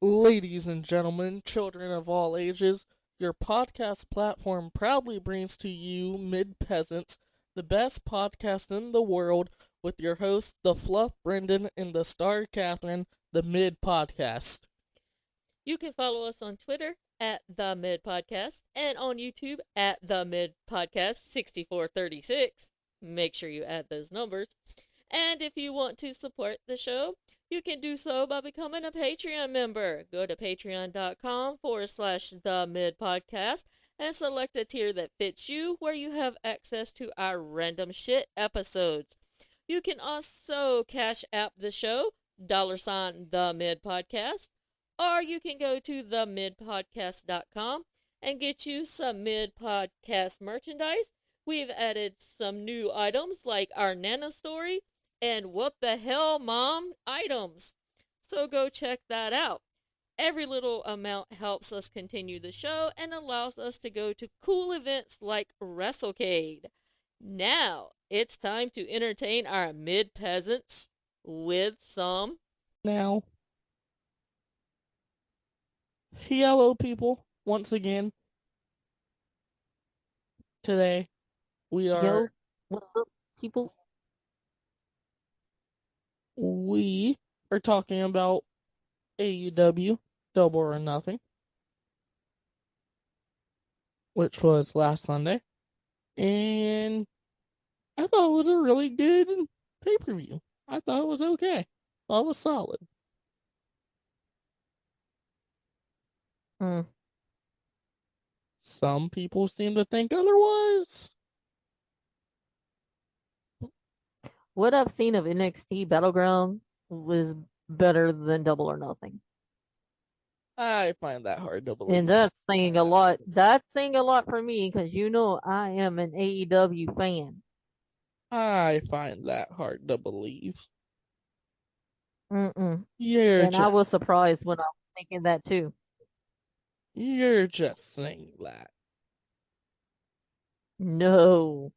Ladies and gentlemen, children of all ages, your podcast platform proudly brings to you Mid Peasants, the best podcast in the world, with your hosts, the Fluff Brendan and the Star Catherine, the Mid Podcast. You can follow us on Twitter at The Mid Podcast and on YouTube at The Mid Podcast 6436. Make sure you add those numbers. And if you want to support the show, you can do so by becoming a Patreon member. Go to patreon.com/, The Mid Podcast and select a tier that fits you where you have access to our random shit episodes. You can also cash app the show, $ The Mid Podcast, or you can go to themidpodcast.com and get you some mid podcast merchandise. We've added some new items like our Nana story and what the hell mom items. So go check that out. Every little amount helps us continue the show and allows us to go to cool events like WrestleCade. Now, it's time to entertain our mid peasants with some. Now, hello, people. Once again, today we are Yo, what's up, people? we are talking about AEW Double or Nothing, which was last Sunday, and I thought it was a really good pay-per-view. I thought it was okay. I thought it was solid. Hmm. Some people seem to think otherwise. What I've seen of NXT Battleground was better than Double or Nothing, I find that hard to and believe. that's saying a lot. That's saying a lot for me because I am an AEW fan. I find that hard to believe. Mm-mm. You're And I just was surprised when I was thinking that too. you're just saying that. No,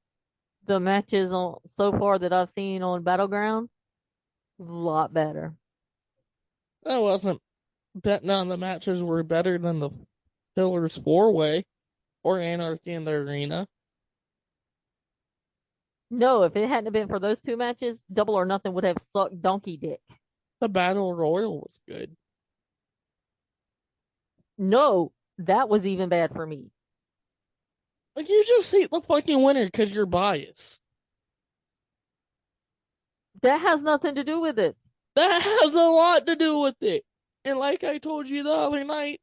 the matches on so far that I've seen on Battleground, a lot better. I wasn't betting on the matches were better than the Pillars 4-way or Anarchy in the Arena. No, if it hadn't been for those two matches, Double or Nothing would have sucked donkey dick. The Battle Royal was good. No, that was even bad for me. Like, you just hate the fucking winner because you're biased. That has nothing to do with it. That has a lot to do with it. And like I told you the other night,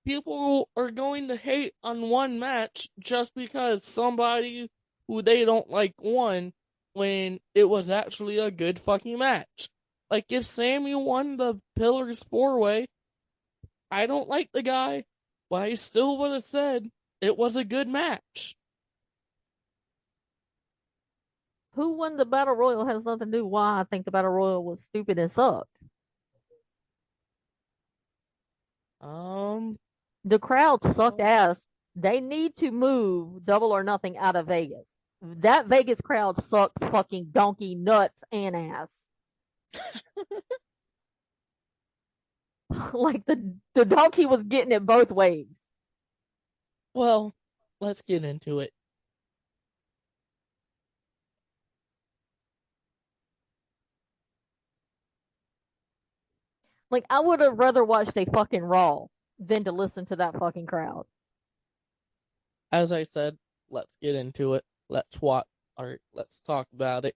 people are going to hate on one match just because somebody who they don't like won when it was actually a good fucking match. Like, if Sammy won the Pillars 4-way, I don't like the guy, but I still would have said it was a good match. Who won the battle royal has nothing to do with why I think the battle royal was stupid and sucked. Um, The crowd sucked ass. They need to move Double or Nothing out of Vegas. That Vegas crowd sucked fucking donkey nuts and ass. Like the donkey was getting it both ways. well, let's get into it. Like I would have rather watched a fucking Raw than to listen to that fucking crowd. As I said, let's get into it. Let's talk about it.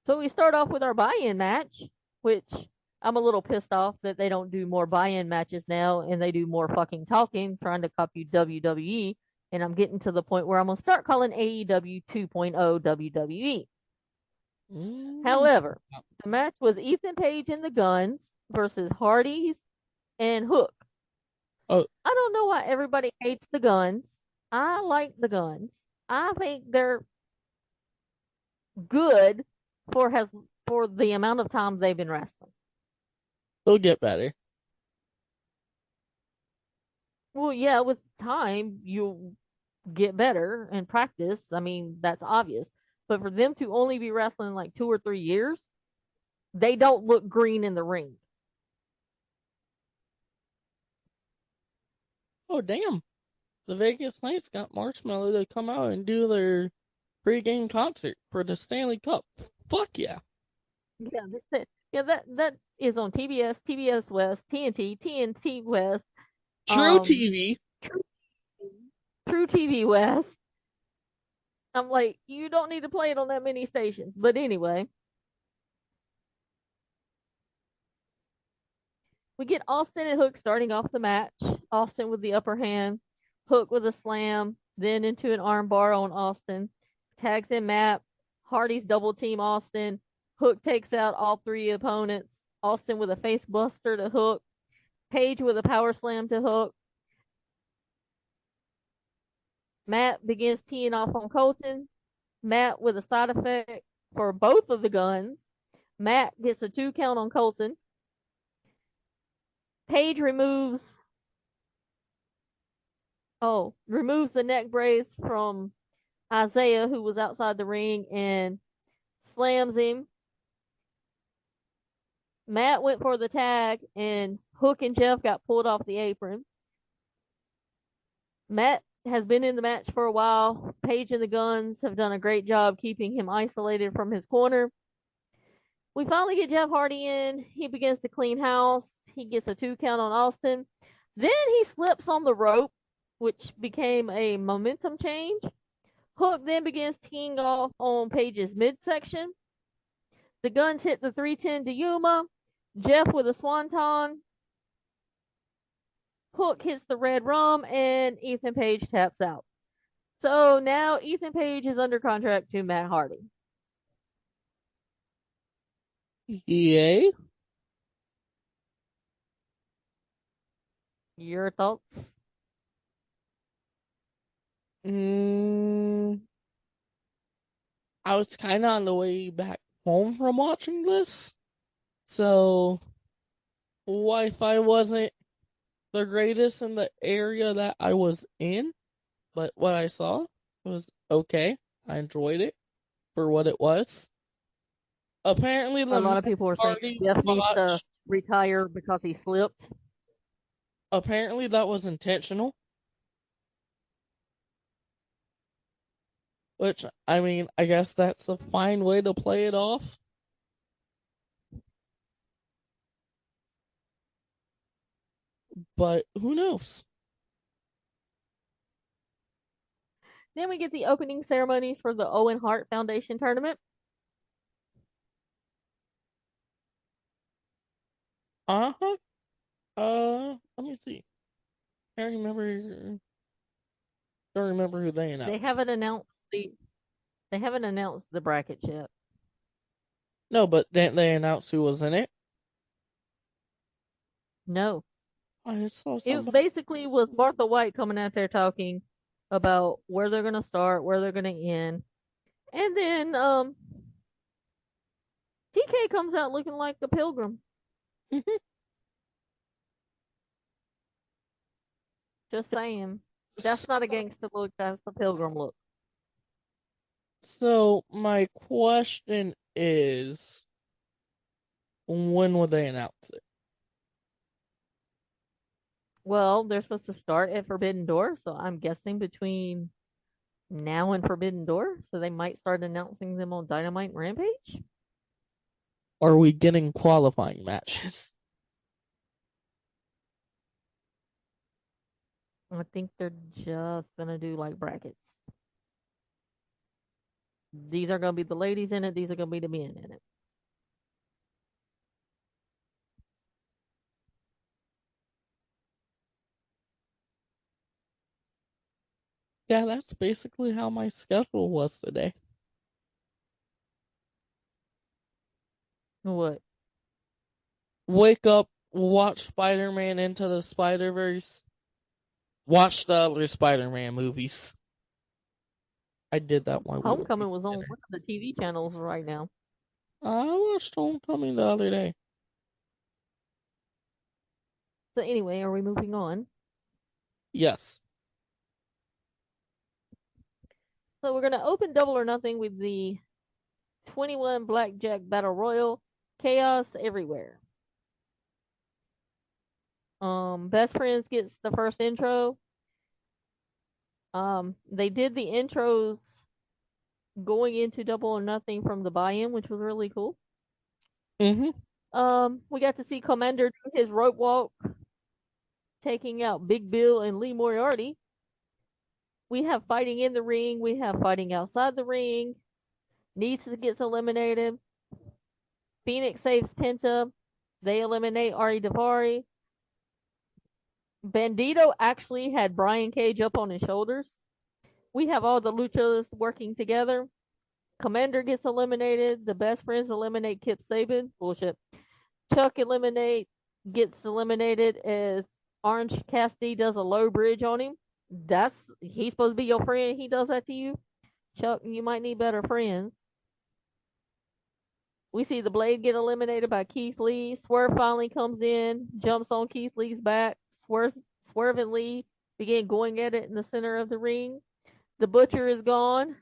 So we start off with our buy-in match, which I'm a little pissed off that they don't do more buy-in matches now and they do more fucking talking, trying to copy WWE. And I'm getting to the point where I'm gonna start calling AEW 2.0 WWE. Mm. However, the match was Ethan Page and the Guns versus Hardys and Hook. Oh, I don't know why everybody hates the Guns. I like the Guns. I think they're good for has for the amount of times they've been wrestling. they'll get better. Well, yeah, with time you get better and practice. I mean, that's obvious. But for them to only be wrestling like 2 or 3 years, They don't look green in the ring. Oh, damn. The Vegas Knights got Marshmallow to come out and do their pre-game concert for the Stanley Cup. Fuck yeah. Yeah, that is on TBS, TBS West, TNT, TNT West, True um, TV. True, True TV West. I'm like, you don't need to play it on that many stations. But anyway, we get Austin and Hook starting off the match. Austin with the upper hand, Hook with a slam, then into an armbar on Austin. Tags in Matt. Hardy's double team Austin. Hook takes out all three opponents. Austin with a face buster to Hook. Page with a power slam to Hook. Matt begins teeing off on Colton. Matt with a side effect for both of the guns. Matt gets a 2 count on Colton. Page removes the neck brace from Isaiah, who was outside the ring, and slams him. Matt went for the tag, and Hook and Jeff got pulled off the apron. Matt has been in the match for a while. Page and the Guns have done a great job keeping him isolated from his corner. We finally get Jeff Hardy in. He begins to clean house. He gets a 2 count on Austin. Then he slips on the rope, which became a momentum change. Hook then begins teeing off on Page's midsection. The Guns hit the 310 to Yuma. Jeff with a swanton. Hook hits the red rum, and Ethan Page taps out. So now Ethan Page is under contract to Matt Hardy. Yay. Your thoughts? I was kind of on the way back home from watching this, so Wi-Fi wasn't the greatest in the area that I was in, but what I saw was okay. I enjoyed it for what it was. Apparently, A the lot Matt of people are saying Hardy Jeff needs to botch. retire because he slipped. Apparently, that was intentional. Which, I mean, I guess that's a fine way to play it off. But who knows? Then we get the opening ceremonies for the Owen Hart Foundation tournament. Uh huh. Let me see. I remember. Don't remember who they They announced. haven't announced the bracket yet. No, but didn't they announce who was in it? No. I saw It somebody. basically was Martha White coming out there talking about where they're gonna start, where they're gonna end. And then TK comes out looking like a pilgrim. Just saying. That's not a gangster look, that's a pilgrim look. So my question is, when will they announce it? Well, they're supposed to start at Forbidden Door, so I'm guessing between now and Forbidden Door. So they might start announcing them on Dynamite and Rampage. Are we getting qualifying matches? I think they're just gonna do like brackets. These are gonna be the ladies in it, these are gonna be the men in it. Yeah, that's basically how my schedule was today. What? Wake up, watch Spider-Man Into the Spider-Verse, watch the other Spider-Man movies. I did that while we were Homecoming eating was on dinner. one of the TV channels right now. I watched Homecoming the other day. So anyway, are we moving on? Yes. So we're gonna open Double or Nothing with the 21 Blackjack Battle Royal. Chaos everywhere. Best Friends gets the first intro. They did the intros going into Double or Nothing from the buy-in, which was really cool. Mm-hmm. We got to see Commander do his rope walk, taking out Big Bill and Lee Moriarty. We have fighting in the ring. We have fighting outside the ring. Nisa gets eliminated. Phoenix saves Penta. They eliminate Ari Daivari. Bandito actually had Brian Cage up on his shoulders. We have all the luchas working together. Commander gets eliminated. The Best Friends eliminate Kip Saban. Bullshit. Chuck gets eliminated as Orange Cassidy does a low bridge on him. He's supposed to be your friend. He does that to you. Chuck, you might need better friends. We see the Blade get eliminated by Keith Lee. Swerve finally comes in, jumps on Keith Lee's back. Swerve and Lee begin going at it in the center of the ring. The Butcher is gone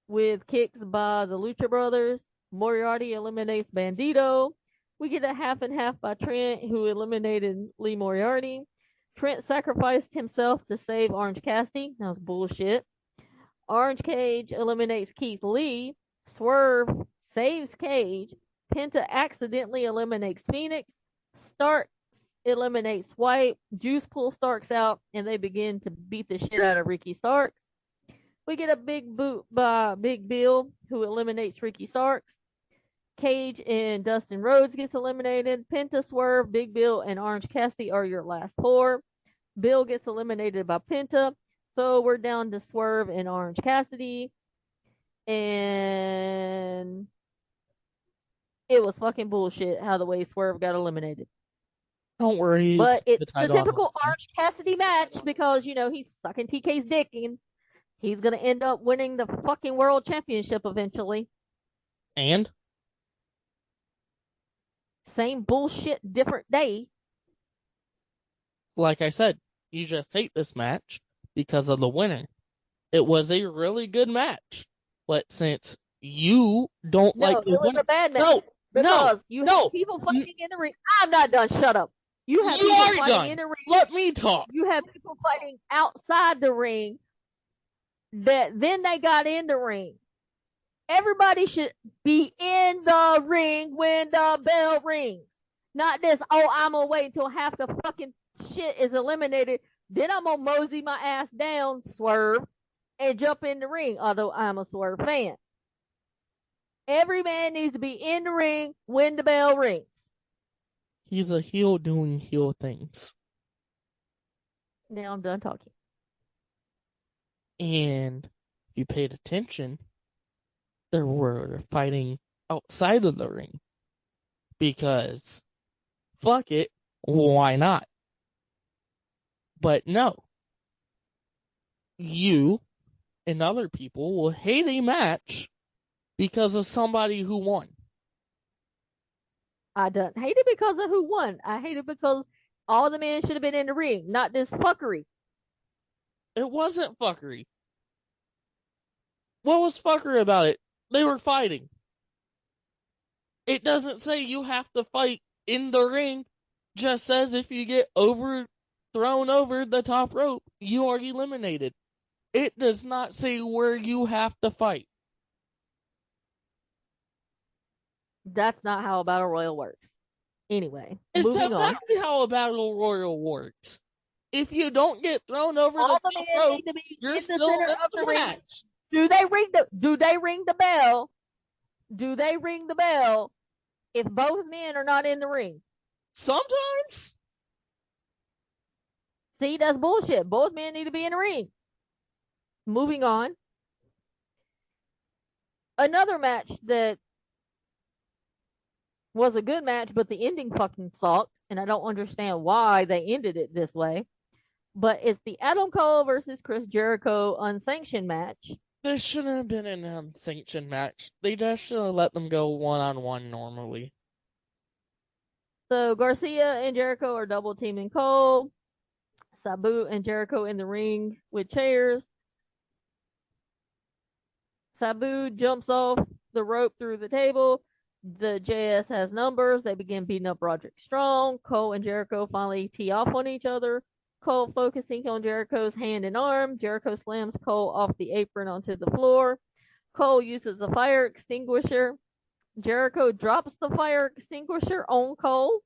with kicks by the Lucha Brothers. Moriarty eliminates Bandito. We get a half and half by Trent, who eliminated Lee Moriarty. Trent sacrificed himself to save Orange Cassidy. That was bullshit. Orange Cage eliminates Keith Lee. Swerve saves Cage. Penta accidentally eliminates Phoenix. Starks eliminates White. Juice pulls Starks out, and they begin to beat the shit out of Ricky Starks. We get a big boot by Big Bill, who eliminates Ricky Starks. Cage and Dustin Rhodes gets eliminated. Penta, Swerve, Big Bill, and Orange Cassidy are your last four. Bill gets eliminated by Penta. So we're down to Swerve and Orange Cassidy. And it was fucking bullshit how the way Swerve got eliminated. Don't worry. But it's the typical Orange Cassidy match because, he's sucking TK's dick and he's going to end up winning the fucking world championship eventually. And? Same bullshit, different day. Like I said, you just hate this match because of the winner. It was a really good match. But since you don't like the winner. It was a bad match. Because you have people fighting in the ring. I'm not done. Shut up. You have people fighting done. in the ring. Let me talk. You have people fighting outside the ring that then they got in the ring. Everybody should be in the ring when the bell rings. Not this, I'm going to wait until half the fucking shit is eliminated. Then I'm going to mosey my ass down, Swerve, and jump in the ring, although I'm a Swerve fan. Every man needs to be in the ring when the bell rings. He's a heel doing heel things. Now I'm done talking. And if you paid attention, they were fighting outside of the ring. Because, fuck it, why not? But no. You and other people will hate a match because of somebody who won. I don't hate it because of who won. I hate it because all the men should have been in the ring, not this fuckery. It wasn't fuckery. What was fuckery about it? They were fighting. It doesn't say you have to fight in the ring. Just says if you get thrown over the top rope, you are eliminated. It does not say where you have to fight. That's not how a battle royal works. Anyway, it's moving exactly on. how a battle royal works. If you don't get thrown over the top rope, you're still in the match. Do they ring the bell? Do they ring the bell if both men are not in the ring? Sometimes. See, that's bullshit. Both men need to be in the ring. Moving on. Another match that was a good match, but the ending fucking sucked, and I don't understand why they ended it this way. But it's the Adam Cole versus Chris Jericho unsanctioned match. This shouldn't have been an unsanctioned match. They just should have let them go one-on-one normally. So Garcia and Jericho are double teaming Cole. Sabu and Jericho in the ring with chairs. Sabu jumps off the rope through the table. The JS has numbers. They begin beating up Roderick Strong. Cole and Jericho finally tee off on each other. Cole focusing on Jericho's hand and arm. Jericho slams Cole off the apron onto the floor. Cole uses a fire extinguisher. Jericho drops the fire extinguisher on Cole.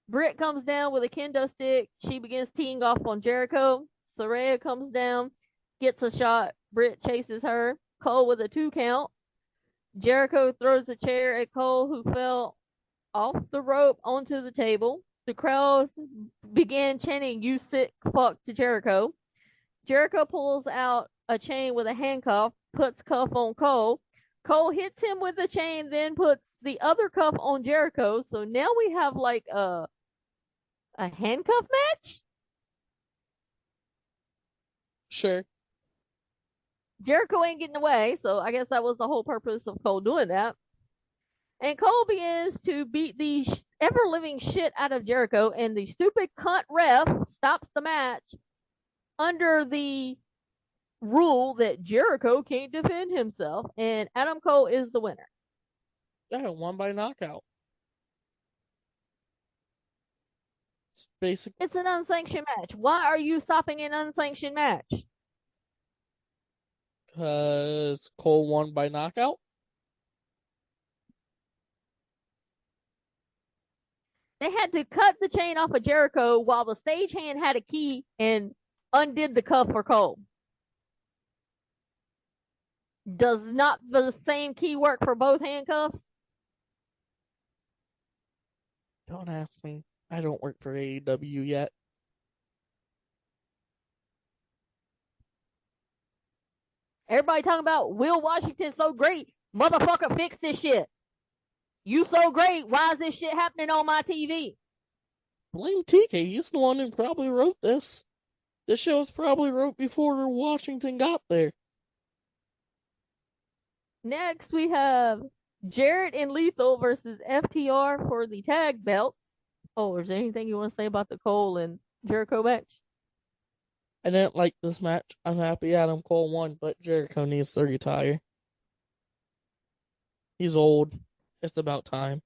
Britt comes down with a kendo stick. She begins teeing off on Jericho. Saraya comes down, gets a shot. Britt chases her. Cole with a 2 count. Jericho throws a chair at Cole, who fell off the rope onto the table. The crowd began chanting, "You sick fuck," to Jericho. Jericho pulls out a chain with a handcuff, puts cuff on Cole. Cole hits him with the chain, then puts the other cuff on Jericho. So now we have like a handcuff match? Sure. Jericho ain't getting away, so I guess that was the whole purpose of Cole doing that. And Cole begins to beat the ever living shit out of Jericho, and the stupid cunt ref stops the match under the rule that Jericho can't defend himself, and Adam Cole is the winner. Yeah, won by knockout. It's basic. It's an unsanctioned match. Why are you stopping an unsanctioned match? Because Cole won by knockout. They had to cut the chain off of Jericho while the stagehand had a key and undid the cuff for Cole. Does not the same key work for both handcuffs? Don't ask me. I don't work for AEW yet. Everybody talking about Will Washington so great. Motherfucker, fix this shit. You so great. Why is this shit happening on my TV? Blame TK. He's the one who probably wrote this. This show was probably wrote before Washington got there. Next, we have Jarrett and Lethal versus FTR for the tag belts. Oh, is there anything you want to say about the Cole and Jericho match? I didn't like this match. I'm happy Adam Cole won, but Jericho needs to retire. He's old. It's about time.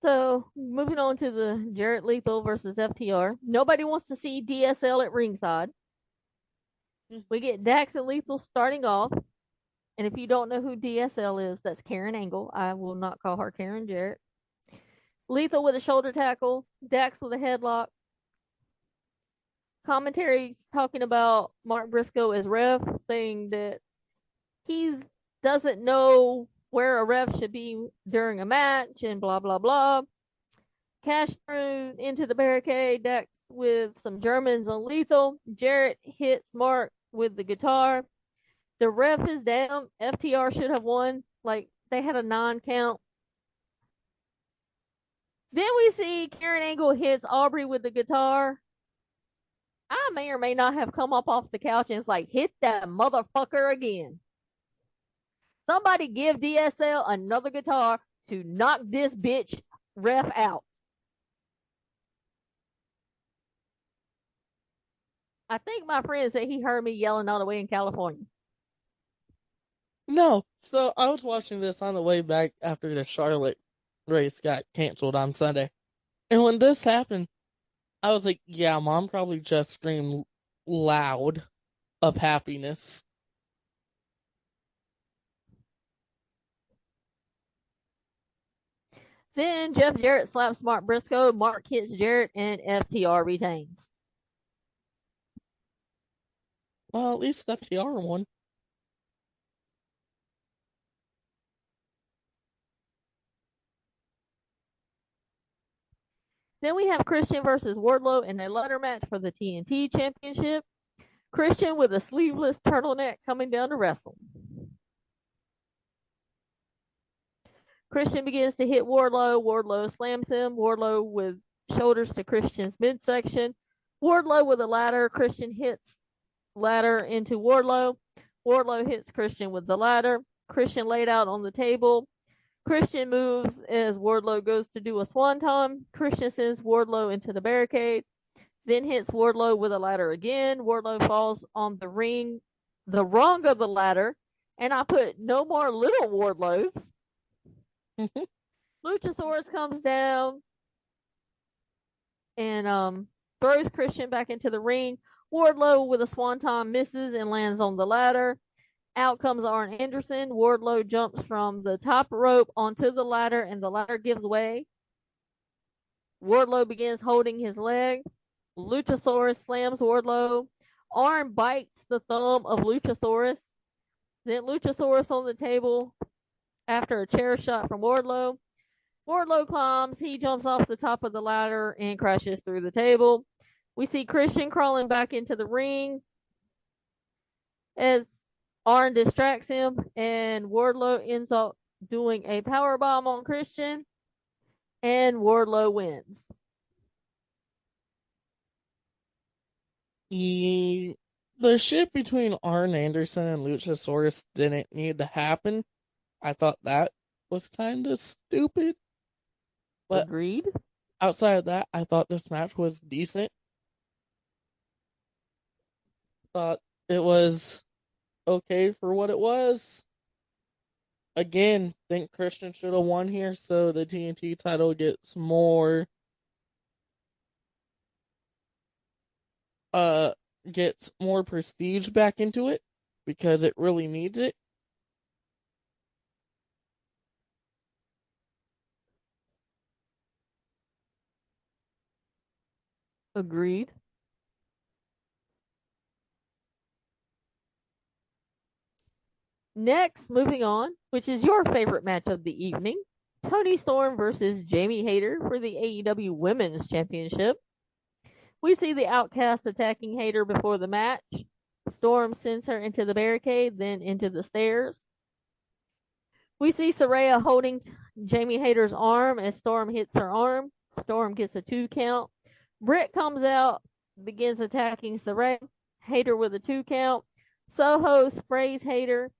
So, moving on to the Jarrett Lethal versus FTR. Nobody wants to see DSL at ringside. We get Dax and Lethal starting off. And if you don't know who DSL is, that's Karen Angle. I will not call her Karen Jarrett. Lethal with a shoulder tackle. Dax with a headlock. Commentary talking about Mark Briscoe as ref, saying that he doesn't know where a ref should be during a match and blah, blah, blah. Cash thrown into the barricade. Dax with some Germans on Lethal. Jarrett hits Mark with the guitar. The ref is down. FTR should have won. Like, they had a 9 count. Then we see Karen Angle hits Aubrey with the guitar. I may or may not have come up off the couch and it's like, hit that motherfucker again. Somebody give DSL another guitar to knock this bitch ref out. I think my friend said he heard me yelling all the way in California. No. So I was watching this on the way back after the Charlotte race got canceled on Sunday. And when this happened, I was like, yeah, Mom probably just screamed loud of happiness. Then Jeff Jarrett slaps Mark Briscoe. Mark hits Jarrett and FTR retains. Well, at least FTR won. Then we have Christian versus Wardlow in a ladder match for the TNT Championship. Christian with a sleeveless turtleneck coming down to wrestle. Christian begins to hit Wardlow. Wardlow slams him. Wardlow with shoulders to Christian's midsection. Wardlow with a ladder. Christian hits ladder into Wardlow. Wardlow hits Christian with the ladder. Christian laid out on the table. Christian moves as Wardlow goes to do a swanton. Christian sends Wardlow into the barricade. then hits Wardlow with a ladder again. Wardlow falls on the ring, the rung of the ladder, and I put no more little Wardlows. Luchasaurus comes down and throws Christian back into the ring. Wardlow with a swanton misses and lands on the ladder. Out comes Arn Anderson. Wardlow jumps from the top rope onto the ladder, and the ladder gives way. Wardlow begins holding his leg. Luchasaurus slams Wardlow. Arn bites the thumb of Luchasaurus. Then Luchasaurus on the table after a chair shot from Wardlow. Wardlow climbs. He jumps off the top of the ladder and crashes through the table. We see Christian crawling back into the ring as Arn distracts him, and Wardlow ends up doing a power bomb on Christian, and Wardlow wins. The shit between Arn Anderson and Luchasaurus didn't need to happen. I thought that was kind of stupid. But Agreed. outside of that, I thought this match was decent. Thought it was okay for what it was. Again, think Christian should have won here so the TNT title gets more gets more prestige back into it because it really needs it. Agreed. Next, moving on, which is your favorite match of the evening, Toni Storm versus Jamie Hayter for the AEW Women's Championship. We see the Outcast attacking Hayter before the match. Storm sends her into the barricade, then into the stairs. We see Saraya holding Jamie Hayter's arm as Storm hits her arm. Storm gets a 2 count. Britt comes out, begins attacking Saraya. Hayter with a 2 count. Soho sprays Hayter.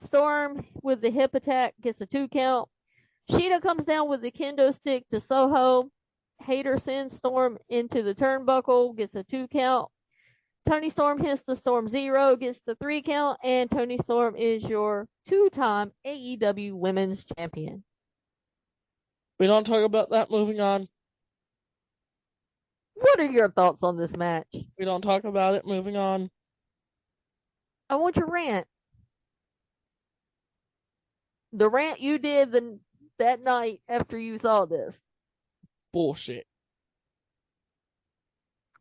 Storm with the hip attack gets a 2 count. Sheeta comes down with the kendo stick to Soho. Hayter sends Storm into the turnbuckle, gets a 2 count. Toni Storm hits the Storm Zero, gets the 3 count, and Toni Storm is your 2-time AEW Women's Champion. We don't talk about that. Moving on. What are your thoughts on this match? We don't talk about it. Moving on. I want your rant. The rant you did that night after you saw this. Bullshit.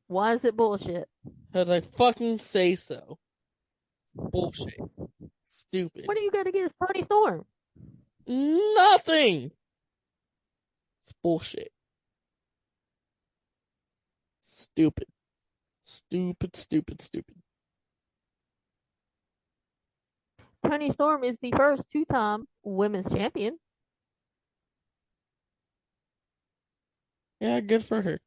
Why is it bullshit? Because I fucking say so. Bullshit. Stupid. What do you got against Toni Storm? Nothing. It's bullshit. Stupid. Stupid, stupid, stupid. Toni Storm is the first 2-time women's champion. Yeah, good for her.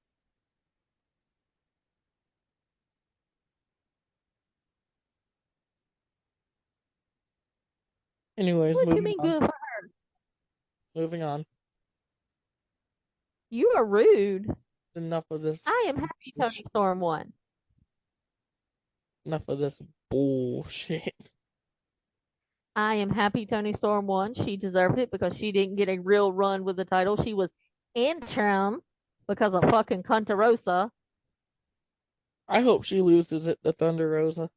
Anyways, What do you moving mean on. good for her? Moving on. You are rude. Enough of this. I am happy Toni Storm won. Enough of this bullshit. I am happy Toni Storm won. She deserved it because she didn't get a real run with the title. She was interim because of fucking Conta Rosa. I hope she loses it to Thunder Rosa.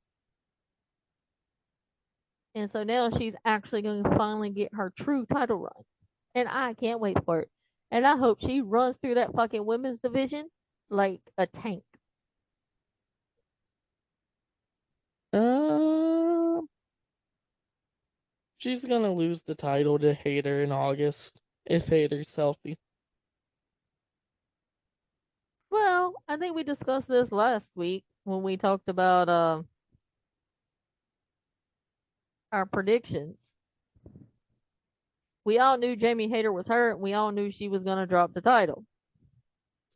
And so now she's actually going to finally get her true title run. And I can't wait for it. And I hope she runs through that fucking women's division like a tank. She's gonna lose the title to Hayter in August if Hayter's healthy. Well, I think we discussed this last week when we talked about our predictions. We all knew Jamie Hayter was hurt. We all knew she was going to drop the title.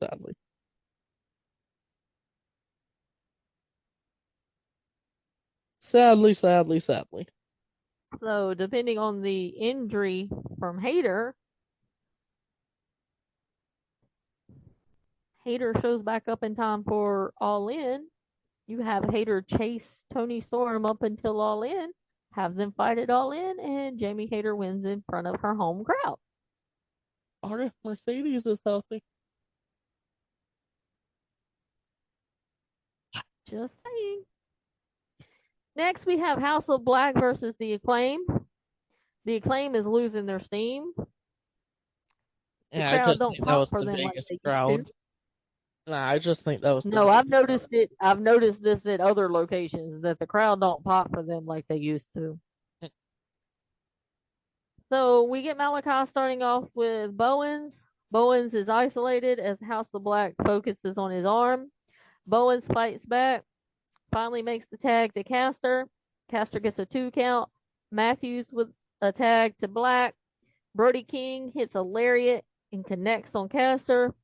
Sadly. Sadly. So, depending on the injury from Hayter, Hater shows back up in time for All In. You have Hater chase Tony Storm up until All In, have them fight it All In, and Jamie Hater wins in front of her home crowd. Or if Mercedes is healthy. Just saying. Next, we have House of Black versus The Acclaim. The Acclaim is losing their steam. The Yeah, I crowd just don't think that pop was for the them like Vegas they used crowd. to. Nah, I just think that was the No, I've Vegas crowd. noticed it. I've noticed this at other locations that the crowd don't pop for them like they used to. So we get Malachi starting off with Bowens. Bowens is isolated as House of Black focuses on his arm. Bowens fights back, finally makes the tag to Caster. Caster gets a 2 count. Matthews with a tag to Black. Brody King hits a lariat and connects on Caster.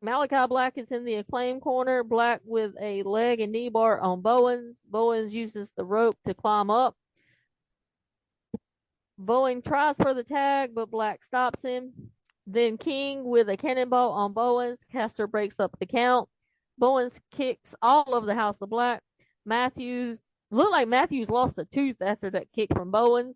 Malachi Black is in the Acclaim corner. Black with a leg and knee bar on Bowens. Bowens uses the rope to climb up. Bowen tries for the tag, but Black stops him. Then King with a cannonball on Bowens. Caster breaks up the count. Bowens kicks all of the House of Black. Matthews looked like Matthews lost a tooth after that kick from Bowens.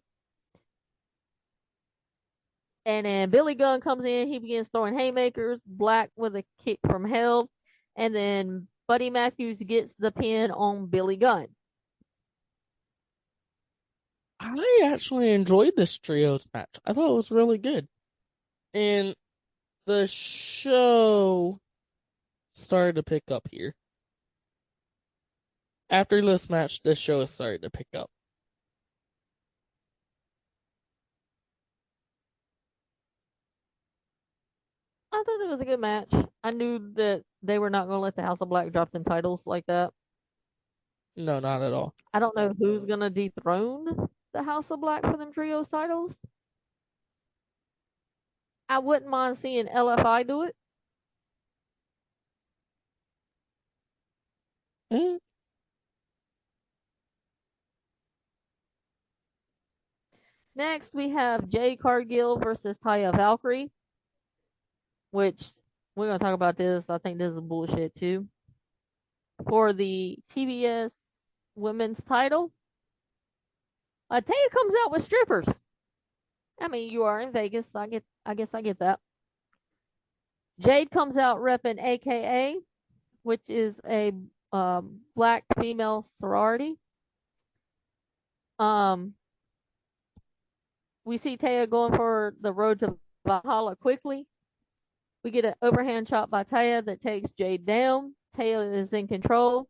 And then Billy Gunn comes in. He begins throwing haymakers. Black with a kick from hell. And then Buddy Matthews gets the pin on Billy Gunn. I actually enjoyed this trios match. I thought it was really good. And the show started to pick up here. After this match, this show has started to pick up. I thought it was a good match. I knew that they were not going to let the House of Black drop them titles like that. No, not at all. I don't know who's going to dethrone the House of Black for them trios titles. I wouldn't mind seeing LFI do it. Eh. Next, we have Jade Cargill versus Taya Valkyrie, which we're going to talk about this. I think this is bullshit too. For the TBS women's title, Taya comes out with strippers. I mean, you are in Vegas. I guess I get that. Jade comes out repping AKA, which is a black female sorority. We see Taya going for the road to Valhalla quickly. We get an overhand chop by Taya that takes Jade down. Taya is in control.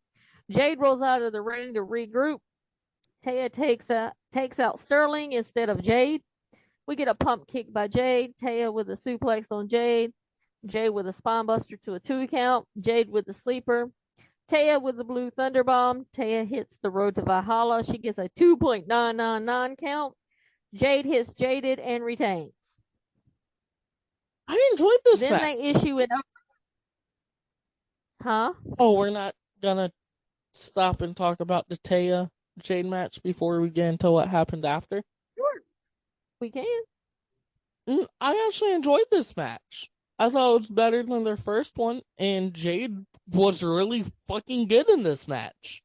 Jade rolls out of the ring to regroup. Taya takes out Sterling instead of Jade. We get a pump kick by Jade. Taya with a suplex on Jade. Jade with a spine buster to a 2 count. Jade with the sleeper. Taya with the blue thunder bomb. Taya hits the road to Valhalla. She gets a 2.999 count. Jade hits Jaded and retains. I enjoyed this Then match. they issue an Oh, we're not gonna stop and talk about the Taya Jade match before we get into what happened after? Sure. We can. I actually enjoyed this match. I thought it was better than their first one, and Jade was really fucking good in this match.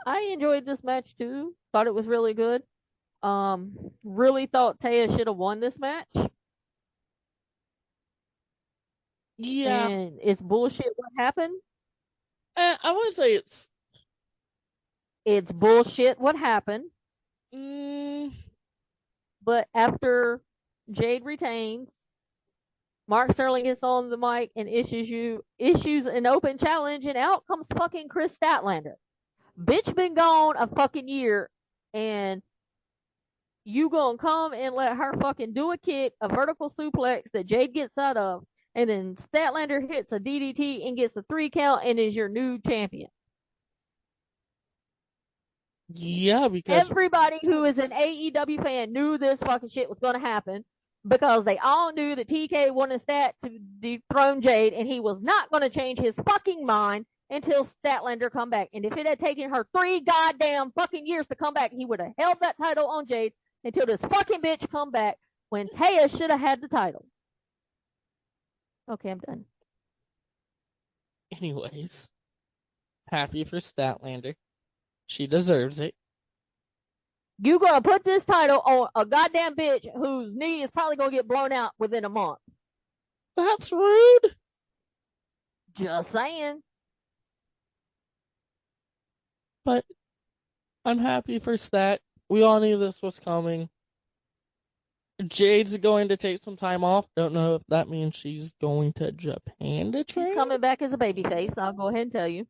I enjoyed this match too. Thought it was really good. Really thought Taya should have won this match. Yeah, And it's bullshit what happened. I would say It's bullshit what happened. mm, But after Jade retains, Mark Sterling gets on the mic and issues an open challenge, and out comes fucking Chris Statlander. Bitch been gone a fucking year, and you gonna come and let her fucking do a kick, a vertical suplex that Jade gets out of, and then Statlander hits a DDT and gets a 3 count and is your new champion. yeah, because Everybody who is an AEW fan knew this fucking shit was gonna happen because they all knew that TK wanted Stat to dethrone Jade, and he was not gonna change his fucking mind until Statlander come back. And if it had taken her 3 goddamn fucking years to come back, he would have held that title on Jade until this fucking bitch come back when Taya should have had the title. Okay, I'm done. Anyways, happy for Statlander. She deserves it. You gonna put this title on a goddamn bitch whose knee is probably gonna get blown out within a month. That's rude. Just saying. But I'm happy for Stat. We all knew this was coming. Jade's going to take some time off. Don't know if that means she's going to Japan to She's train. coming back as a babyface. I'll go ahead and tell you.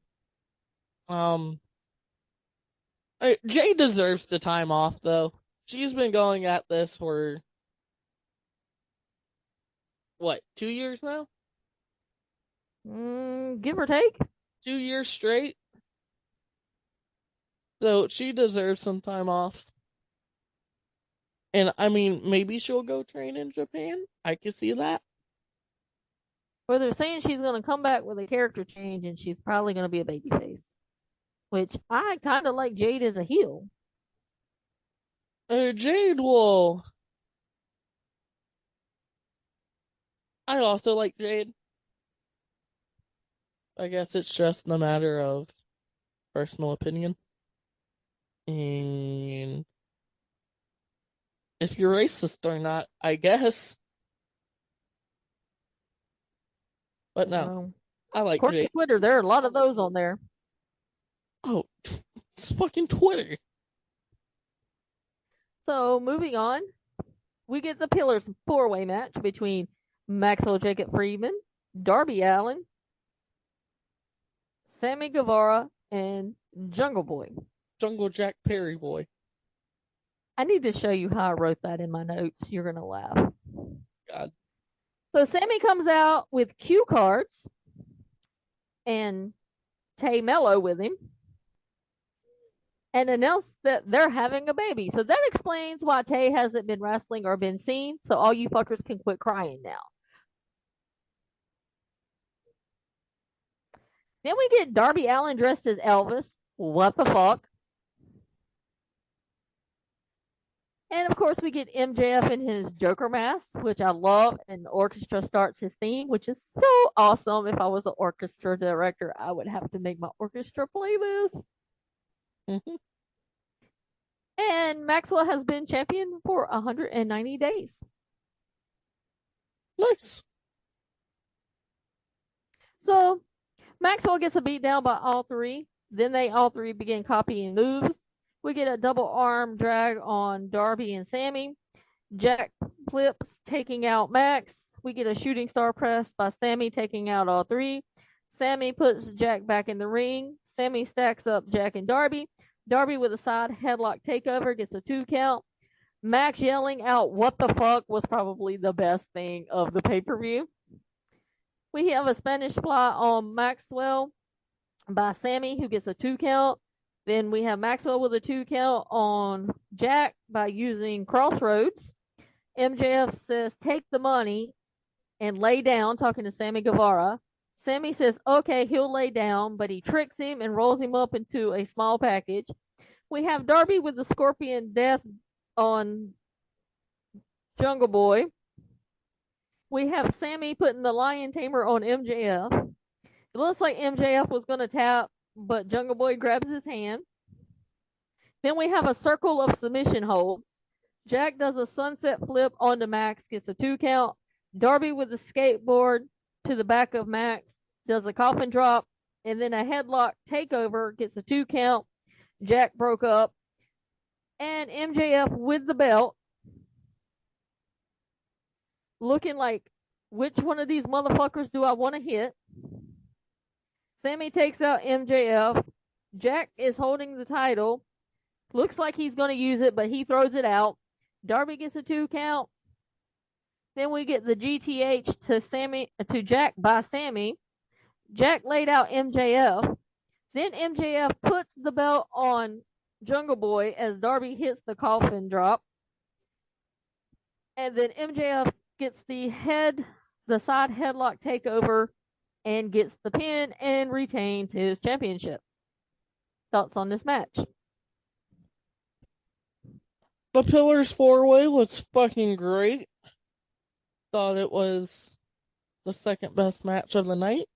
Jade deserves the time off though. She's been going at this for what, 2 years now? Give or take. 2 years straight. So she deserves some time off. And I mean, maybe she'll go train in Japan. I can see that. Well, they're saying she's gonna come back with a character change, and she's probably gonna be a babyface. Which I kind of like Jade as a heel. Jade will. I also like Jade. I guess it's just a matter of personal opinion. And if you're racist or not, I guess. But no, I like According Jade. to Twitter, there are a lot of those on there. Oh, it's fucking Twitter. So moving on, we get the Pillars 4-way match between Maxwell Jacob Friedman, Darby Allin, Sammy Guevara, and Jungle Boy. Jungle Jack Perry boy. I need to show you how I wrote that in my notes. You're gonna laugh. God. So Sammy comes out with cue cards and Tay Mello with him and announced that they're having a baby. So that explains why Tay hasn't been wrestling or been seen. So all you fuckers can quit crying now. Then we get Darby Allin dressed as Elvis. What the fuck? And of course, we get MJF in his Joker mask, which I love. And the orchestra starts his theme, which is so awesome. If I was an orchestra director, I would have to make my orchestra play this. Mm-hmm. And Maxwell has been champion for 190 days. Nice. So Maxwell gets a beat down by all three. Then they all three begin copying moves. We get a double arm drag on Darby and Sammy. Jack flips, taking out Max. We get a shooting star press by Sammy, taking out all three. Sammy puts Jack back in the ring. Sammy stacks up Jack and Darby. Darby with a side headlock takeover gets a 2 count. Max yelling out "what the fuck" was probably the best thing of the pay-per-view. We have a Spanish fly on Maxwell by Sammy, who gets a 2 count. Then we have Maxwell with a 2 count on Jack by using Crossroads. MJF says, "take the money and lay down," talking to Sammy Guevara. Sammy says, okay, he'll lay down, but he tricks him and rolls him up into a small package. We have Darby with the Scorpion Death on Jungle Boy. We have Sammy putting the Lion Tamer on MJF. It looks like MJF was going to tap, but Jungle Boy grabs his hand. Then we have a circle of submission holds. Jack does a sunset flip onto Max, gets a 2 count. Darby with the skateboard to the back of Max, does a coffin drop, and then a headlock takeover, gets a 2 count. Jack broke up. And MJF with the belt, looking like, which one of these motherfuckers do I want to hit? Sammy takes out MJF. Jack is holding the title. Looks like he's going to use it, but he throws it out. Darby gets a 2 count. Then we get the GTH to Jack by Sammy. Jack laid out MJF. Then MJF puts the belt on Jungle Boy as Darby hits the coffin drop. And then MJF gets the side headlock takeover and gets the pin and retains his championship. Thoughts on this match? The Pillars 4-way was fucking great. Thought it was the second best match of the night.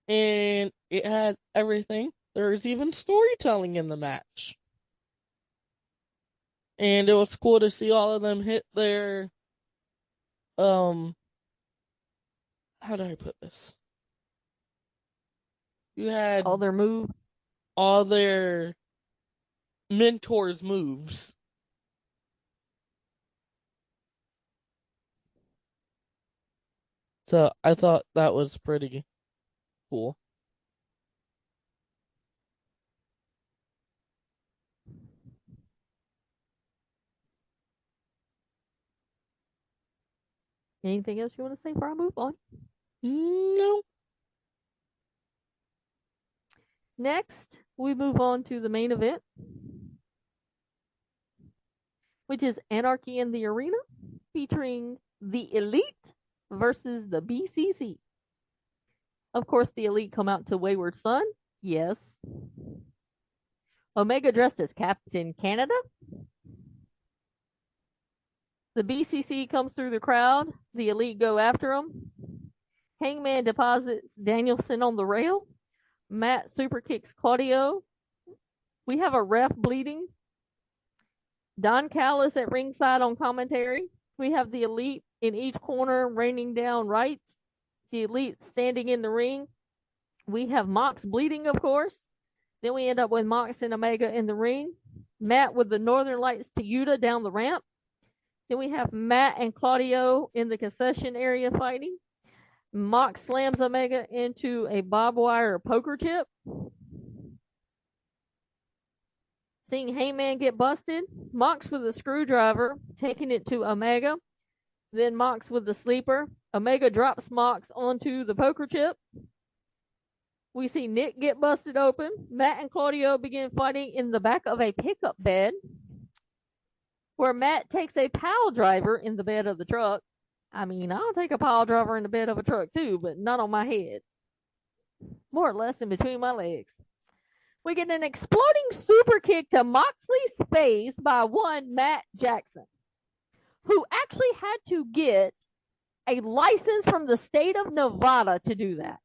And it had everything. There was even storytelling in the match. And it was cool to see all of them hit their um how do I put this? You had All their moves. all their mentors' moves. So I thought that was pretty cool. Anything else you want to say before I move on? No. Next, we move on to the main event, which is Anarchy in the Arena, featuring the Elite versus the BCC. Of course, the Elite come out to Wayward Son. Yes. Omega dressed as Captain Canada. The BCC comes through the crowd. The Elite go after him. Hangman deposits Danielson on the rail. Matt super kicks Claudio. We have a ref bleeding. Don Callis at ringside on commentary. We have the Elite in each corner raining down rights. The Elite standing in the ring. We have Mox bleeding, of course. Then we end up with Mox and Omega in the ring. Matt with the Northern Lights to Yuta down the ramp. Then we have Matt and Claudio in the concession area fighting. Mox slams Omega into a barbed wire poker chip. Seeing Heyman get busted. Mox with a screwdriver, taking it to Omega. Then Mox with the sleeper. Omega drops Mox onto the poker chip. We see Nick get busted open. Matt and Claudio begin fighting in the back of a pickup bed, where Matt takes a pile driver in the bed of the truck. I mean, I'll take a pile driver in the bed of a truck too, but not on my head. More or less in between my legs. We get an exploding super kick to Moxley's face by one Matt Jackson, who actually had to get a license from the state of Nevada to do that.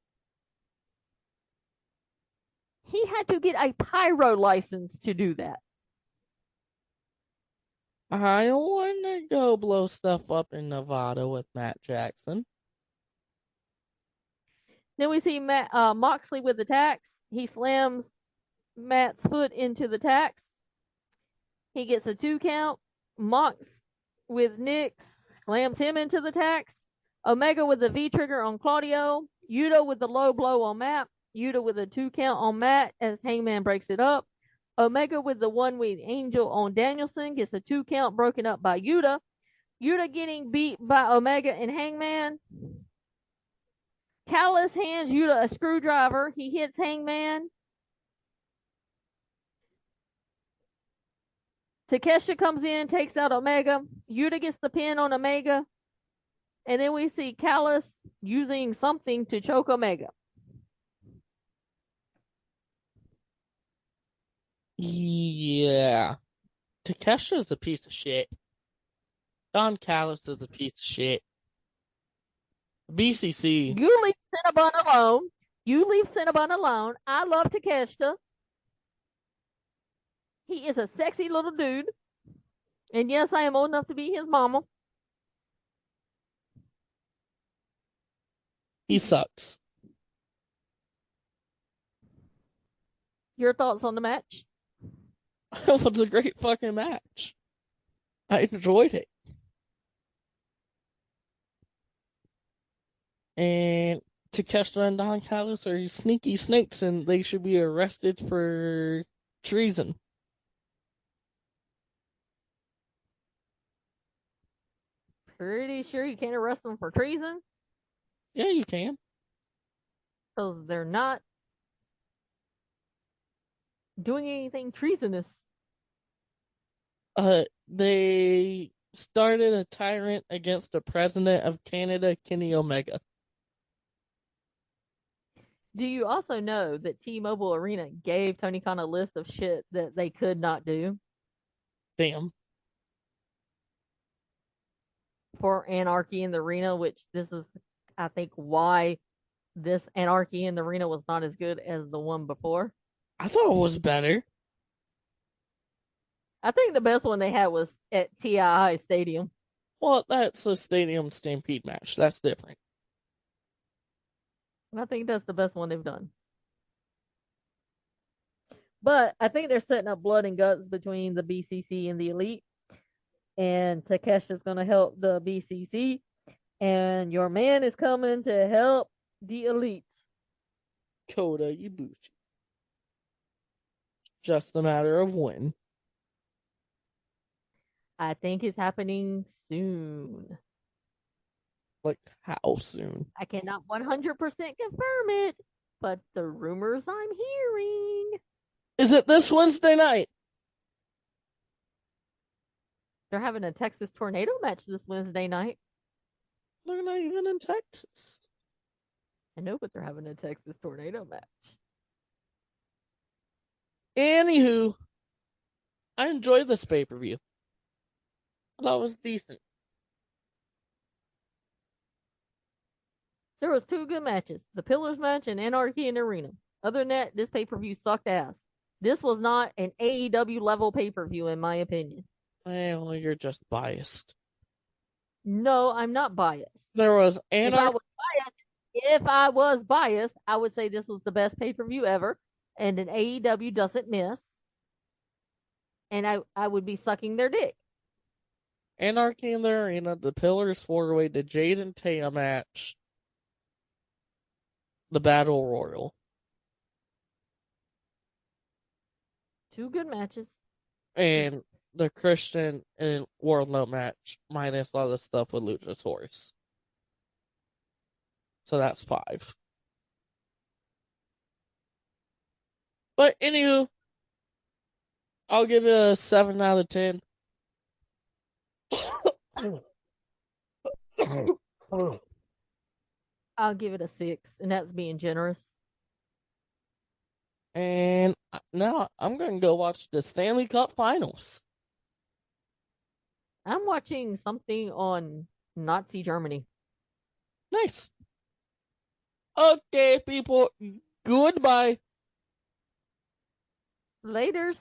He had to get a pyro license to do that. I don't want to go blow stuff up in Nevada with Matt Jackson. Then we see Moxley with the tax. He slams Matt's foot into the tax. He gets a 2 count. Mox with Nick slams him into the tax. Omega with the V trigger on Claudio. Yuta with the low blow on Matt. Yuta with a 2 count on Matt as Hangman breaks it up. Omega with the one winged angel on Danielson gets a 2 count broken up by Yuta. Yuta getting beat by Omega and Hangman. Callis hands Yuta a screwdriver. He hits Hangman. Takeshita comes in, takes out Omega. Yuta gets the pin on Omega. And then we see Callis using something to choke Omega. Yeah. Takesha's a piece of shit. Don Callis is a piece of shit. BCC. You leave Cinnabon alone. You leave Cinnabon alone. I love Takeshita. He is a sexy little dude. And yes, I am old enough to be his mama. He sucks. Your thoughts on the match? It was a great fucking match. I enjoyed it. And Takeshita and Don Callis are sneaky snakes and they should be arrested for treason. Pretty sure you can't arrest them for treason? Yeah, you can. Because they're not doing anything treasonous. They started a tyrant against the president of Canada, Kenny Omega. Do you also know that T-Mobile Arena gave Tony Khan a list of shit that they could not do Damn. for Anarchy in the Arena, which this is I think why this Anarchy in the Arena was not as good as the one before. I thought it was better. I think the best one they had was at TII Stadium. Well, that's a Stadium Stampede match. That's different. I think that's the best one they've done. But I think they're setting up blood and guts between the BCC and the Elite. And Takesha's going to help the BCC. And your man is coming to help the Elites. Kota Ibushi. Just a matter of when. I think it's happening soon. Like, how soon? I cannot 100% confirm it, but the rumors I'm hearing. Is it this Wednesday night? They're having a Texas Tornado match this Wednesday night. They're not even in Texas. I know, but they're having a Texas Tornado match. Anywho, I enjoyed this pay-per-view. I thought it was decent. There was two good matches, the Pillars match and Anarchy in the Arena. Other than that, this pay-per-view sucked ass. This was not an AEW level pay-per-view, in my opinion. Well, you're just biased. No, I'm not biased. There was Anarchy. If I was biased, I would say this was the best pay-per-view ever, and an AEW doesn't miss. And I would be sucking their dick. Anarchy in the Arena, the Pillars 4-way, the Jade and Taya match, the Battle Royal. Two good matches. And the Christian and Wardlow match, minus a lot of stuff with Luchasaurus. So that's 5. But anywho, I'll give it a 7 out of 10. I'll give it a 6, and that's being generous. And now I'm going to go watch the Stanley Cup Finals. I'm watching something on Nazi Germany. Nice. Okay, people. Goodbye. Laters.